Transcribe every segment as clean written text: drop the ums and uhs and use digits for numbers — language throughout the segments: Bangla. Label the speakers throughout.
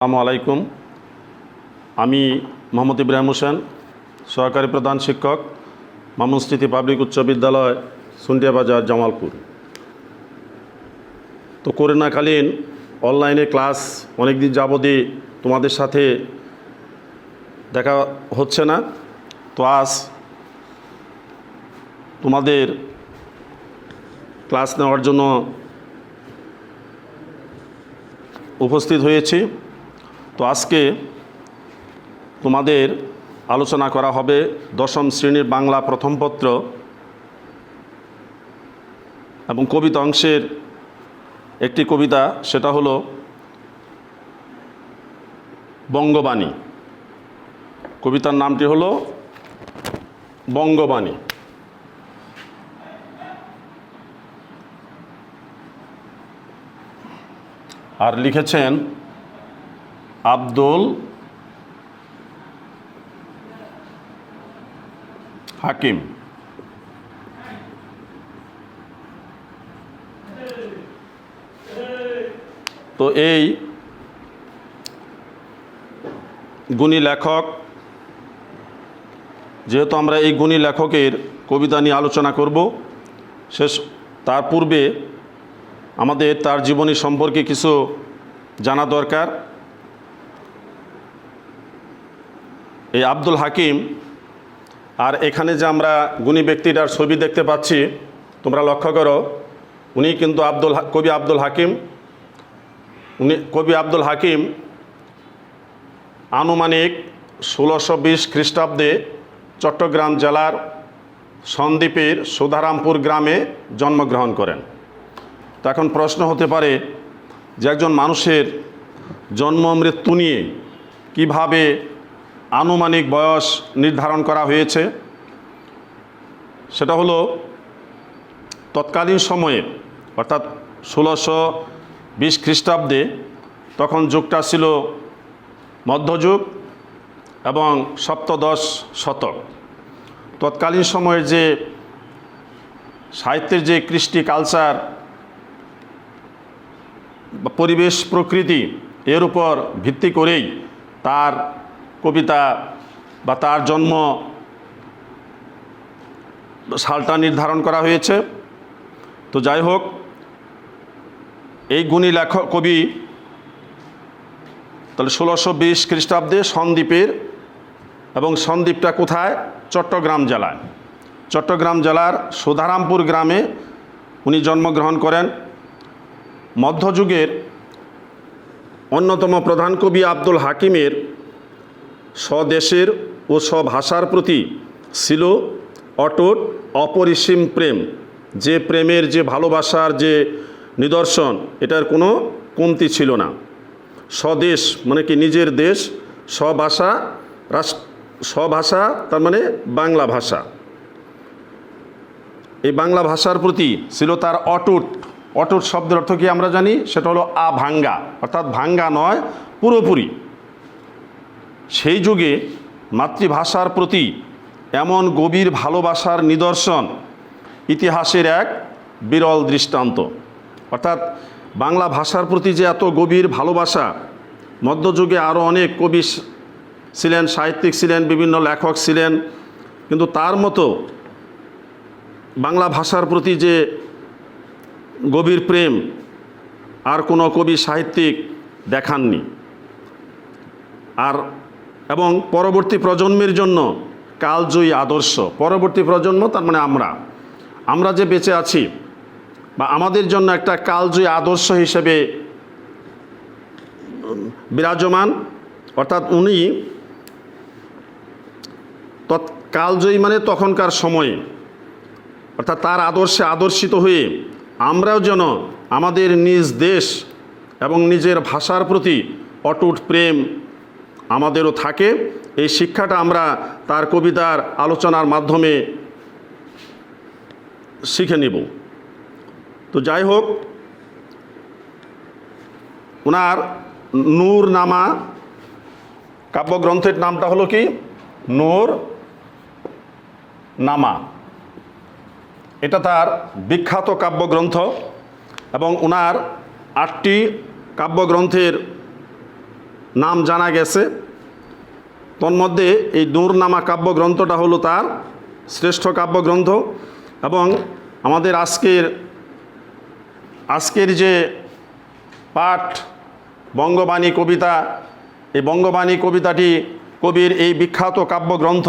Speaker 1: আসসালামু আলাইকুম। আমি মোহাম্মদ ইব্রাহিম হোসেন, সহকারী প্রধান শিক্ষক, মামুন স্মৃতি পাবলিক উচ্চ বিদ্যালয়, সুন্ডিয়া বাজার, জামালপুর। তো করোনাকালীন অনলাইনে ক্লাস অনেক দিন যাবতই তোমাদের সাথে দেখা হচ্ছে না। তো আজ তোমাদের ক্লাস নেওয়ার জন্য উপস্থিত হয়েছি। তো আজকে তোমাদের আলোচনা করা হবে দশম শ্রেণীর বাংলা প্রথম পত্র এবং কবিতা অংশের একটি কবিতা, সেটা হলো বঙ্গবাণী। কবিতার নামটি হলো বঙ্গবাণী। আর লিখেছেন আব্দুল হাকিম। তো এই গুণী লেখক, যেহেতু আমরা এই গুণী লেখকের কবিতা নিয়ে আলোচনা করব, তার পূর্বে আমাদের তার জীবনী সম্পর্কে কিছু জানা দরকার। এই আব্দুল হাকিম, আর এখানে যে আমরা গুণী ব্যক্তিটার ছবি দেখতে পাচ্ছি, তোমরা লক্ষ্য করো, উনি কিন্তু কবি আব্দুল হাকিম। কবি আব্দুল হাকিম আনুমানিক 1620 খ্রিস্টাব্দে চট্টগ্রাম জেলার সন্দ্বীপের সুধারামপুর গ্রামে জন্মগ্রহণ করেন। তো এখন প্রশ্ন হতে পারে যে একজন মানুষের জন্ম মৃত্যু নিয়ে কিভাবে আনুমানিক বয়স নির্ধারণ করা হয়েছে। সেটা হলো তৎকালীন সময়ে, অর্থাৎ 1620 খ্রিস্টাব্দে, তখন যুগটা ছিল মধ্যযুগ এবং সপ্তদশ শতক। তৎকালীন সময়ের যে সাহিত্যের যে কৃষ্টি কালচার বা পরিবেশ প্রকৃতি, এর উপর ভিত্তি করেই তার কবিতা বা তার জন্ম সালটা নির্ধারণ করা হয়েছে। তো যাই হোক, এই গুণী লেখক কবি তাহলে 1620 খ্রিস্টাব্দে সন্দ্বীপের, এবং সন্দ্বীপটা কোথায়? চট্টগ্রাম জেলায়। চট্টগ্রাম জেলার সুধারামপুর গ্রামে উনি জন্মগ্রহণ করেন। মধ্যযুগের অন্যতম প্রধান কবি আব্দুল হাকিমের স্বদেশের ও স্বভাষার প্রতি ছিল অটুট অপরিসীম প্রেম। যে প্রেমের, যে ভালোবাসার যে নিদর্শন, এটার কোনো কমতি ছিল না। স্বদেশ মানে কি? নিজের দেশ। স্বভাষা, স্বভাষা তার মানে বাংলা ভাষা। এই বাংলা ভাষার প্রতি ছিল তার অটুট। অটুট শব্দের অর্থ কি আমরা জানি? সেটা হলো আভাঙ্গা, অর্থাৎ ভাঙ্গা নয়, পুরোপুরি। সেই যুগে মাতৃভাষার প্রতি এমন গভীর ভালোবাসার নিদর্শন ইতিহাসের এক বিরল দৃষ্টান্ত। অর্থাৎ বাংলা ভাষার প্রতি যে এত গভীর ভালোবাসা, মধ্যযুগে আরও অনেক কবি ছিলেন, সাহিত্যিক ছিলেন, বিভিন্ন লেখক ছিলেন, কিন্তু তার মতো বাংলা ভাষার প্রতি যে গভীর প্রেম আর কোনো কবি সাহিত্যিক দেখাননি। এবং পরবর্তী প্রজন্মের জন্য কালজয়ী আদর্শ। পরবর্তী প্রজন্ম তার মানে আমরা যে বেঁচে আছি, বা আমাদের জন্য একটা কালজয়ী আদর্শ হিসেবে বিরাজমান। অর্থাৎ উনি কালজয়ী মানে তখনকার সময়ে, অর্থাৎ তার আদর্শে আদর্শিত হয়ে আমরাও যেন আমাদের নিজ দেশ এবং নিজের ভাষার প্রতি অটুট প্রেম আমাদেরও থাকে। এই শিক্ষাটা আমরা তার কবিতার আলোচনার মাধ্যমে শিখে নেব। তো যাই হোক, ওনার নূর নামা কাব্যগ্রন্থের নামটা হলো কি? নূর নামা। এটা তার বিখ্যাত কাব্যগ্রন্থ, এবং ওনার 8টি কাব্যগ্রন্থের নাম জানা গেছে। তন্মধ্যে এই নূরনামা কাব্যগ্রন্থটা হলো তার শ্রেষ্ঠ কাব্যগ্রন্থ। এবং আমাদের আজকের যে পাঠ বঙ্গবাণী কবিতা, এই বঙ্গবাণী কবিতাটি কবির এই বিখ্যাত কাব্যগ্রন্থ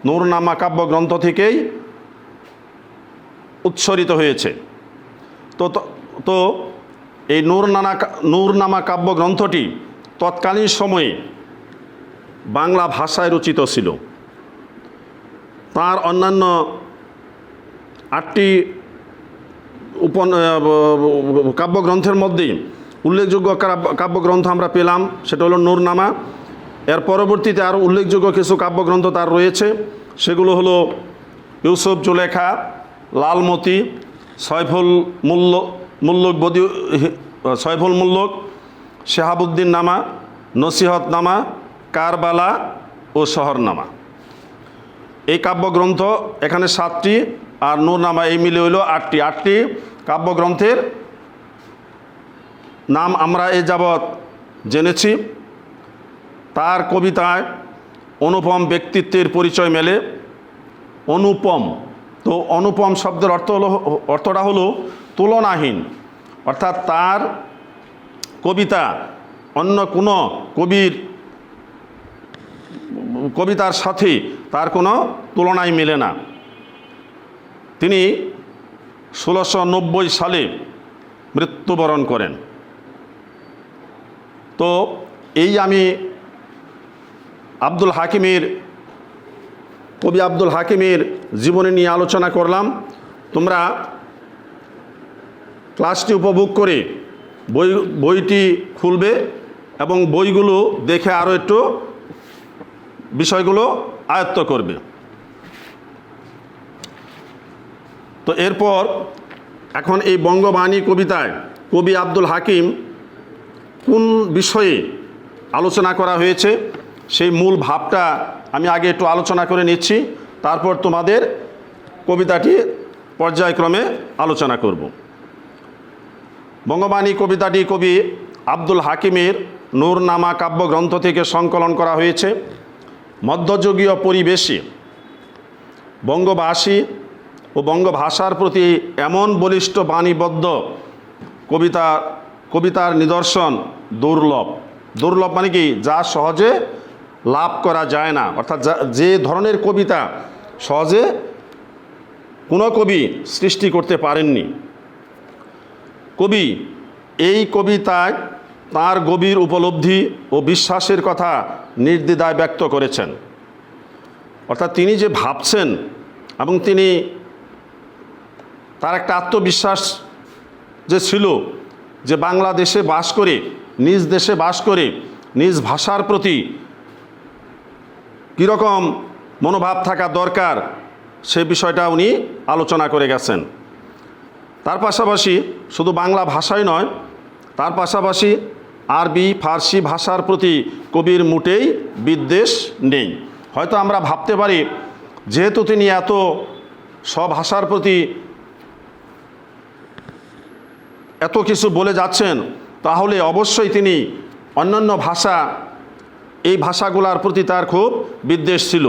Speaker 1: নূরনামা কাব্যগ্রন্থ থেকেই উৎসরিত হয়েছে। তো এই নূরনামা কাব্যগ্রন্থটি তৎকালীন সময়ে বাংলা ভাষায় রচিত ছিল। তার অন্যান্য 8টি কাব্যগ্রন্থের মধ্যে উল্লেখযোগ্য কাব্যগ্রন্থ আমরা পেলাম, সেটা হলো নূরনামা। এর পরবর্তীতে আরও উল্লেখযোগ্য কিছু কাব্যগ্রন্থ তার রয়েছে, সেগুলো হলো ইউসুফ জুলেখা, লালমতি, সয়ফুল মুল্লক, শেহাবুদ্দিন নামা, নসিহতনামা, কারবালা ও শহরনামা। এই কাব্যগ্রন্থ এখানে 7টি, আর নূরনামা এই মিলে হইল 8টি। 8টি কাব্যগ্রন্থের নাম আমরা এ যাবৎ জেনেছি। তার কবিতায় অনুপম ব্যক্তিত্বের পরিচয় মেলে। অনুপম, তো অনুপম শব্দের অর্থটা হলো তুলনাহীন, অর্থাৎ তার কবিতা অন্য কোনো কবিতার সাথে তার কোনো তুলনায় মেলে না। তিনি 1690 সালে মৃত্যুবরণ করেন। তো এই আমি কবি আব্দুল হাকিমের জীবনী নিয়ে আলোচনা করলাম। তোমরা ক্লাসটি উপভোগ করে বইটি খুলবে এবং বইগুলো দেখে আরও একটু বিষয়গুলো আয়ত্ত করবে। তো এরপর এখন এই বঙ্গবাণী কবিতায় কবি আব্দুল হাকিম কোন বিষয়ে আলোচনা করা হয়েছে সেই মূল ভাবটা আমি আগে একটু আলোচনা করে নিচ্ছি, তারপর তোমাদের কবিতাটি পর্যায়ক্রমে আলোচনা করব। বঙ্গবাণী কবিতাটি কবি আব্দুল হাকিমের নূরনামা কাব্যগ্রন্থ থেকে সংকলন করা হয়েছে। মধ্যযুগীয় পরিবেশে বঙ্গবাসী ও বঙ্গভাষার প্রতি এমন বলিষ্ঠ বাণীবদ্ধ কবিতার নিদর্শন দুর্লভ মানে কি, যা সহজে লাভ করা যায় না, অর্থাৎ যে ধরনের কবিতা সহজে কোনো কবি সৃষ্টি করতে পারেননি। কবি এই কবিতায় তার গভীর উপলব্ধি ও বিশ্বাসের কথা নির্দ্বিধায় ব্যক্ত করেছেন। অর্থাৎ তিনি যে ভাবছেন এবং তিনি তার একটা আত্মবিশ্বাস যে ছিল যে বাংলাদেশে বাস করে, নিজ দেশে বাস করে নিজ ভাষার প্রতি কীরকম মনোভাব থাকা দরকার, সে বিষয়টা উনি আলোচনা করে গেছেন। তার পাশাপাশি শুধু বাংলা ভাষাই নয়, তার পাশাপাশি আরবি ফার্সি ভাষার প্রতি কবির মোটেই বিদ্বেষ নেই। হয়তো আমরা ভাবতে পারি যেহেতু তিনি এত সব ভাষার প্রতি এত কিছু বলে যাচ্ছেন, তাহলে অবশ্যই তিনি অন্যান্য ভাষা, এই ভাষাগুলোর প্রতি তার খুব বিদ্বেষ ছিল।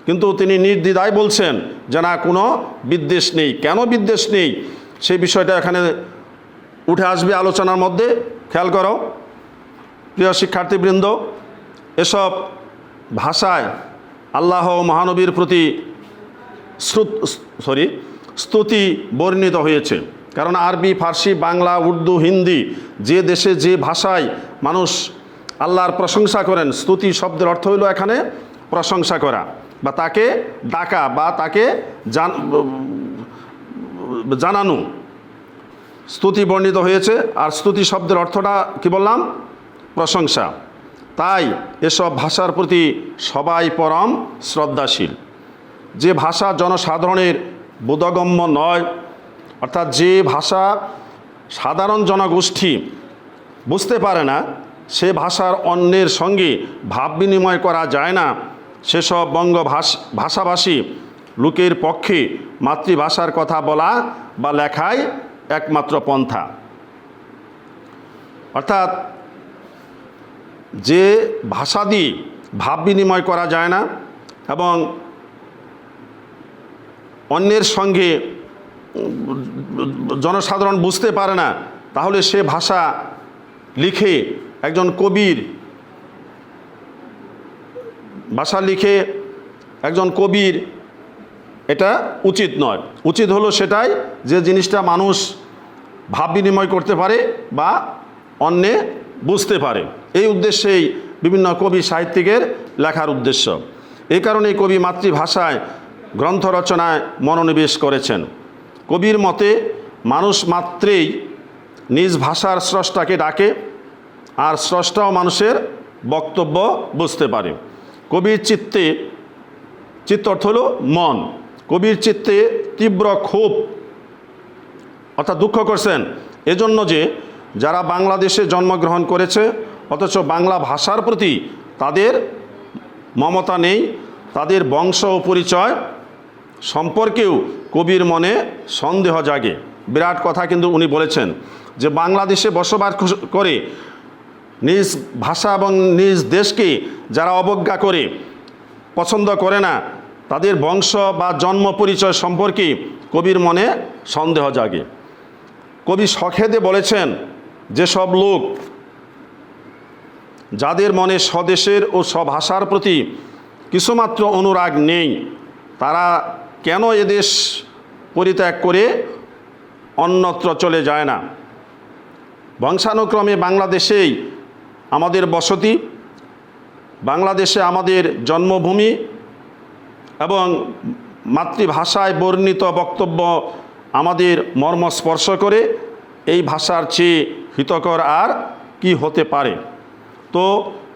Speaker 1: কিন্তু তিনি নির্দ্বিধায় বলছেন যে না, কোনো বিদ্বেষ নেই। কেন বিদ্বেষ নেই সেই বিষয়টা এখানে উঠে আসবে আলোচনার মধ্যে। খেয়াল করো প্রিয় শিক্ষার্থীবৃন্দ, এসব ভাষায় আল্লাহ মহানবীর প্রতি স্তুতি বর্ণিত হয়েছে। কারণ আরবি ফার্সি বাংলা উর্দু হিন্দি যে দেশে যে ভাষায় মানুষ আল্লাহর প্রশংসা করেন, স্তুতি শব্দের অর্থ হলো এখানে প্রশংসা করা বা তাকে ডাকা বা তাকে জানানো, স্তুতি বর্ণিত হয়েছে। আর স্তুতি শব্দের অর্থটা কি বললাম? প্রশংসা। তাই এসব ভাষার প্রতি সবাই পরম শ্রদ্ধাশীল। যে ভাষা জনসাধারণের বোধগম্য নয়, অর্থাৎ যে ভাষা সাধারণ জনগোষ্ঠী বুঝতে পারে না, সে ভাষার অন্যের সঙ্গে ভাব বিনিময় করা যায় না, সেসব ভাষাভাষী লোকের পক্ষে মাতৃভাষার কথা বলা বা লেখাই একমাত্র পন্থা। অর্থাৎ যে ভাষা দিয়ে ভাব বিনিময় করা যায় না এবং অন্যের সঙ্গে জনসাধারণ বুঝতে পারে না, তাহলে সে ভাষা লিখে একজন কবির এটা উচিত নয়। উচিত হলো সেটাই যে জিনিসটা মানুষ ভাব বিনিময় করতে পারে বা অন্যে বুঝতে পারে। এই উদ্দেশ্যেই বিভিন্ন কবি সাহিত্যিকের লেখার উদ্দেশ্য। এই কারণে কবি মাতৃভাষায় গ্রন্থ রচনায় মনোনিবেশ করেছেন। কবির মতে মানুষ মাত্রেই নিজ ভাষার স্রষ্টাকে ডাকে, আর স্রষ্টাও মানুষের বক্তব্য বুঝতে পারে। কবির চিত্ত অর্থ হলো মন। কবির চিত্তে তীব্র ক্ষোভ অর্থাৎ দুঃখ করছেন এজন্য যে যারা বাংলাদেশে জন্মগ্রহণ করেছে অথচ বাংলা ভাষার প্রতি তাদের মমতা নেই, তাদের বংশ ও পরিচয় সম্পর্কেও কবির মনে সন্দেহ জাগে। বিরাট কথা কিন্তু উনি বলেছেন যে বাংলাদেশে বসবাস করে নিজ ভাষা এবং নিজ দেশকে যারা অবজ্ঞা করে, পছন্দ করে না, তাদের বংশ বা জন্ম পরিচয় সম্পর্কে কবির মনে সন্দেহ জাগে। কবি সখেদে বলেছেন, যেসব লোক যাদের মনে স্বদেশের ও স্বভাষার প্রতি কিছুমাত্র অনুরাগ নেই, তারা কেন এদেশ পরিত্যাগ করে অন্যত্র চলে যায় না? বংশানুক্রমে বাংলাদেশেই আমাদের বসতি, বাংলাদেশে আমাদের জন্মভূমি এবং মাতৃভাষায় বর্ণিত বক্তব্য আমাদের মর্ম স্পর্শ করে। এই ভাষার চেয়ে হিতকর আর কি হতে পারে? তো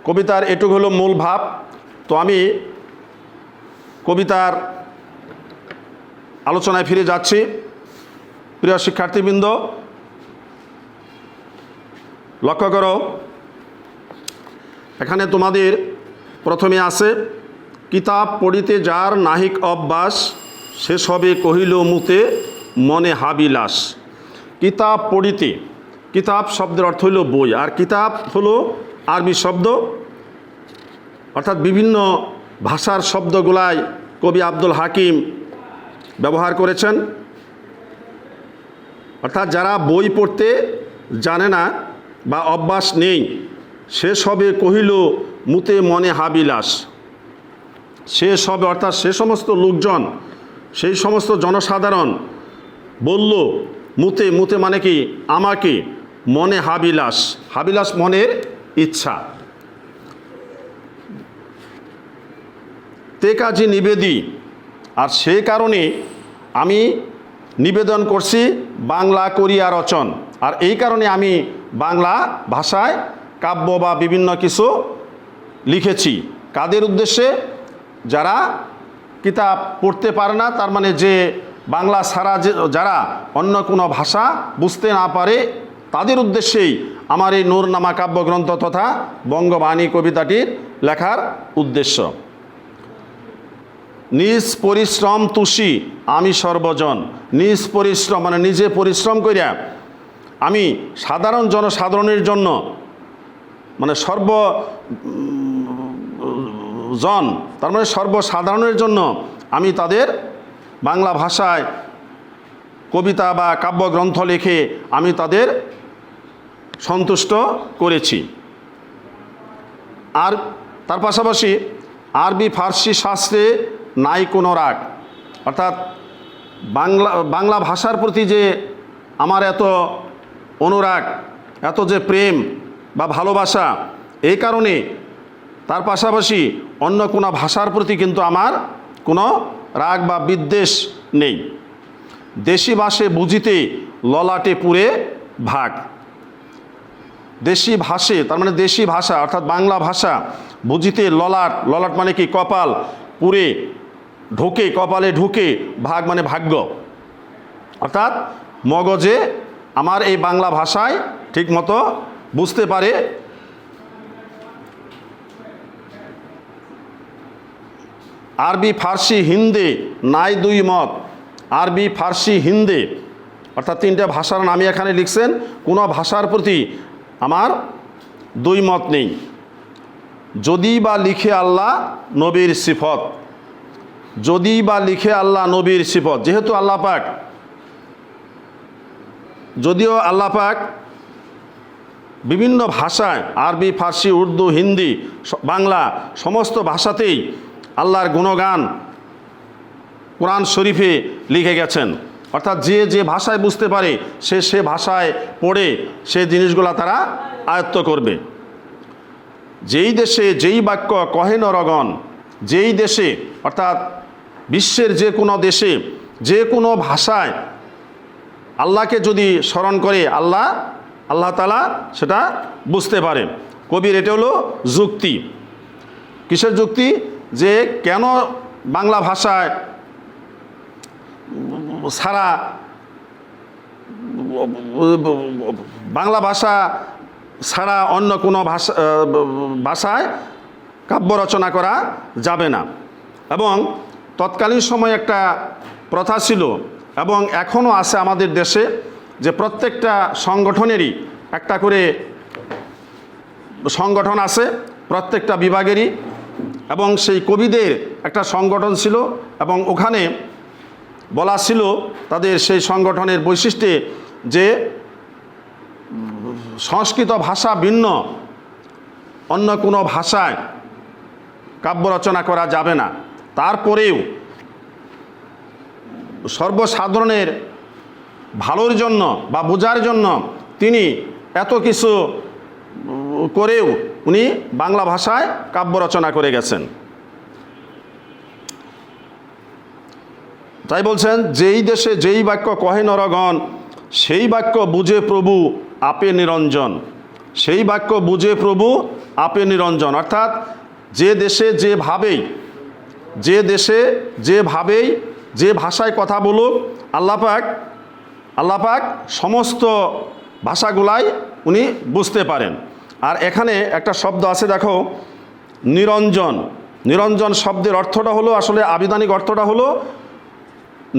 Speaker 1: কবিতার এটুকু হলো মূল ভাব। তো আমি কবিতার আলোচনায় ফিরে যাচ্ছি। প্রিয় শিক্ষার্থীবৃন্দ, লক্ষ্য করো, এখানে তোমাদের প্রথমে আছে, কিতাব পড়িতে যার নাহিক অভ্যাস, সে সবে কহিল মুতে মনে হাবিলাস। কিতাব পড়িতে, কিতাব শব্দের অর্থ হইল বই, আর কিতাব হলো আরবি শব্দ, অর্থাৎ বিভিন্ন ভাষার শব্দগুলাই কবি আব্দুল হাকিম ব্যবহার করেছেন। অর্থাৎ যারা বই পড়তে জানে না বা অভ্যাস নেই, সে সবে কহিল মুতে মনে হাবিলাস। সে সবে অর্থাৎ সে সমস্ত লোকজন, সেই সমস্ত জনসাধারণ বলল, মুতে, মুতে মানে কি? আমাকে, মনে হাবিলাস, হাবিলাস মনের ইচ্ছা। তে কাজী নিবেদি, আর সেই কারণে আমি নিবেদন করছি বাংলা করিয়া রচন, আর এই কারণে আমি বাংলা ভাষায় কাব্য বা বিভিন্ন কিছু লিখেছি। কাদের উদ্দেশ্যে? যারা কিতাব পড়তে পারে না, তার মানে যে বাংলা ছাড়া যারা অন্য কোনো ভাষা বুঝতে না পারে, তাদের উদ্দেশ্যেই আমার এই নূরনামা কাব্যগ্রন্থ তথা বঙ্গবাণী কবিতাটির লেখার উদ্দেশ্য। নিজ পরিশ্রম তুষি আমি সর্বজন। নিজ পরিশ্রম মানে নিজে পরিশ্রম করিয়া আমি সাধারণ জনসাধারণের জন্য, মানে সর্বজন তার মানে সর্বসাধারণের জন্য আমি তাদের বাংলা ভাষায় কবিতা বা কাব্যগ্রন্থ লিখে আমি তাদের সন্তুষ্ট করেছি। আর তার পাশাপাশি আরবি ফার্সি শাস্ত্রে নাই কোনো রাগ, অর্থাৎ বাংলা ভাষার প্রতি যে আমার এত অনুরাগ, এত যে প্রেম বা ভালোবাসা, এই কারণে তার পাশাপাশি অন্য কোনো ভাষার প্রতি কিন্তু আমার কোনো রাগ বা বিদ্বেষ নেই। দেশি ভাষে বুঝিতে ললাটে পুরে ভাগ। দেশি ভাষে তার মানে দেশি ভাষা অর্থাৎ বাংলা ভাষা বুঝিতে ললাট, ললাট মানে কি? কপাল, পুরে ঢোকে, কপালে ঢুকে, ভাগ মানে ভাগ্য, অর্থাৎ মগজে আমার এই বাংলা ভাষায় ঠিক মতো বুঝতে পারে। আরবি ফার্সি হিন্দে নাই দুই মত। আরবি ফার্সি হিন্দে অর্থাৎ তিনটা ভাষার নামই এখানে লিখছেন। কোনো ভাষার প্রতি আমার দুই মত নেই। যদি বা লিখে আল্লাহ নবীর সিফত, যদি বা লিখে আল্লাহ নবীর সিফত, যেহেতু আল্লাহ পাক, যদিও আল্লাহ পাক বিভিন্ন ভাষায়, আরবি, ফার্সি, উর্দু, হিন্দি, বাংলা সমস্ত ভাষাতেই আল্লাহর গুণগান কোরআন শরীফে লিখে গেছেন। অর্থাৎ যে যে ভাষায় বুঝতে পারে সে সে ভাষায় পড়ে সে জিনিসগুলা তারা আয়ত্ত করবে। যেই দেশে যেই বাক্য কহে নরগণ, যেই দেশে অর্থাৎ বিশ্বের যে কোনো দেশে যে কোনো ভাষায় আল্লাহকে যদি স্মরণ করে আল্লাহ তাআলা সেটা বুঝতে পারে। কবির এটা হলো যুক্তি। কিসের যুক্তি? যে কেন বাংলা ভাষায় ছাড়া বাংলা ভাষা ছাড়া অন্য কোনো ভাষায় কাব্য রচনা করা যাবে না। এবং তৎকালীন সময় একটা প্রথা ছিল এবং এখনও আছে আমাদের দেশে, যে প্রত্যেকটা সংগঠনেরই একটা করে সংগঠন আছে, প্রত্যেকটা বিভাগেরই, এবং সেই কবিদের একটা সংগঠন ছিল এবং ওখানে বলা ছিল তাদের সেই সংগঠনের বৈশিষ্ট্যে যে সংস্কৃত ভাষা ভিন্ন অন্য কোনো ভাষায় কাব্য রচনা করা যাবে না। তারপরেও সর্বসাধারণের ভালোর জন্য বা বোঝার জন্য তিনি এত কিছু করেও উনি বাংলা ভাষায় কাব্য রচনা করে গেছেন। তাই বলছেন, যেই দেশে যেই বাক্য কহে নরগণ, সেই বাক্য বুঝে প্রভু আপে নিরঞ্জন। সেই বাক্য বুঝে প্রভু আপে নিরঞ্জন। অর্থাৎ যে দেশে যেভাবেই যে ভাষায় কথা বলুক আল্লাহ পাক সমস্ত ভাষাগুলাই উনি বুঝতে পারেন। আর এখানে একটা শব্দ আছে, দেখো, নিরঞ্জন। নিরঞ্জন শব্দের অর্থটা হলো, আসলে আবিধানিক অর্থটা হলো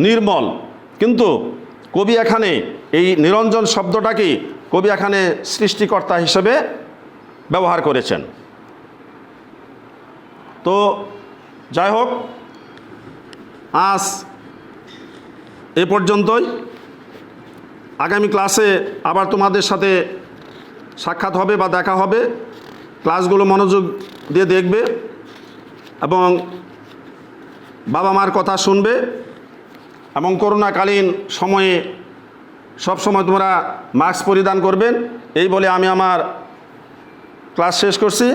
Speaker 1: নির্মল, কিন্তু কবি এখানে এই নিরঞ্জন শব্দটাকে কবি এখানে সৃষ্টিকর্তা হিসেবে ব্যবহার করেছেন। তো যাই হোক, আজ এ পর্যন্তই। আগামী ক্লাসে আবার তোমাদের সাথে সাক্ষাৎ হবে বা দেখা হবে। ক্লাসগুলো মনোযোগ দিয়ে দেখবে এবং বাবা মার কথা শুনবে, এবং করোনাকালীন সময়ে সবসময় তোমরা মাস্ক পরিধান করবেন। এই বলে আমি আমার ক্লাস শেষ করছি।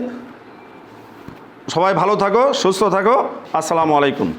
Speaker 1: সবাই ভালো থাকো, সুস্থ থাকো। আসসালামু আলাইকুম।